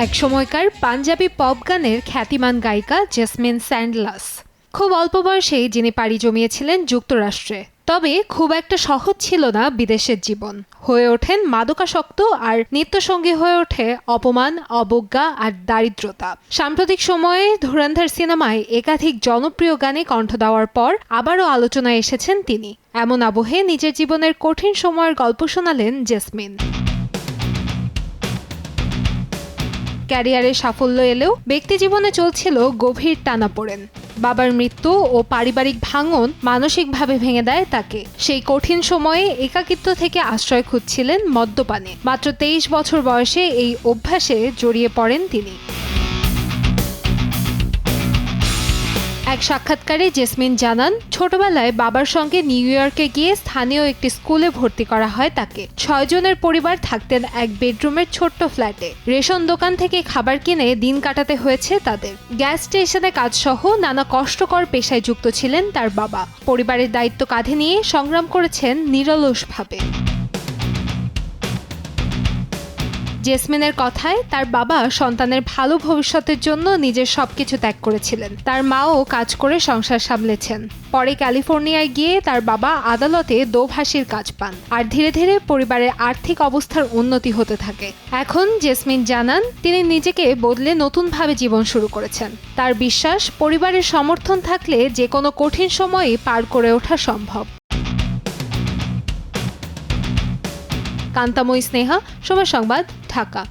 একসময়কার panjabi pop গানের খ্যাতিমান গায়িকা জেসমিন স্যান্ডলাস। খুব অল্প বয়সেই যিনি পাড়ি জমিয়েছিলেন যুক্তরাষ্ট্রে। তবে খুব একটা সহজ ছিল না বিদেশের জীবন। হয়ে ওঠেন মাদকাসক্ত আর নিত্যসঙ্গী হয়ে ওঠে অপমান, অবজ্ঞা আর দারিদ্রতা। সাম্প্রতিক সময়ে ধুরন্ধর সিনেমায় একাধিক জনপ্রিয় গানে কণ্ঠ দেওয়ার পর আবারও আলোচনায় এসেছেন তিনি। এমন আবহে নিজের জীবনের কঠিন সময়ের গল্প শোনালেন জেসমিন। ক্যারিয়ারে সাফল্য এলেও ব্যক্তিজীবনে চলছিল গভীর টানাপোড়েন। বাবার মৃত্যু ও পারিবারিক ভাঙন মানসিকভাবে ভেঙে দেয় তাকে। সেই কঠিন সময়ে একাকিত্ব থেকে আশ্রয় খুঁজছিলেন মদ্যপানে। মাত্র 23 বছর বয়সে এই অভ্যাসে জড়িয়ে পড়েন তিনি। এক সাক্ষাৎকারে জেসমিন জানান, ছোটবেলায় বাবার সঙ্গে নিউ ইয়র্কে গিয়ে স্থানীয় একটি স্কুলে ভর্তি করা হয় তাকে। 6 জনের পরিবার থাকতেন এক বেডরুমের ছোট্ট ফ্ল্যাটে। রেশন দোকান থেকে খাবার কিনে দিন কাটাতে হয়েছে তাদের। গ্যাস স্টেশনে কাজসহ নানা কষ্টকর পেশায় যুক্ত ছিলেন তার বাবা। পরিবারের দায়িত্ব কাঁধে নিয়ে সংগ্রাম করেছেন নিরলসভাবে। জেসমিনের কথায়, তার বাবা সন্তানের ভালো ভবিষ্যতের জন্য নিজের সবকিছু ত্যাগ করেছিলেন। তার মাও কাজ করে সংসার সামলেছেন। পরে ক্যালিফোর্নিয়ায় গিয়ে তার বাবা আদালতে দোভাষীর কাজ পান, আর ধীরে ধীরে পরিবারের আর্থিক অবস্থার উন্নতি হতে থাকে। এখন জেসমিন জানান, তিনি নিজেকে বদলে নতুনভাবে জীবন শুরু করেছেন। তার বিশ্বাস, পরিবারের সমর্থন থাকলে যে কোনো কঠিন সময়ই পার করে ওঠা সম্ভব। কান্তাময়ী স্নেহা, সময় সংবাদ, ঢাকা।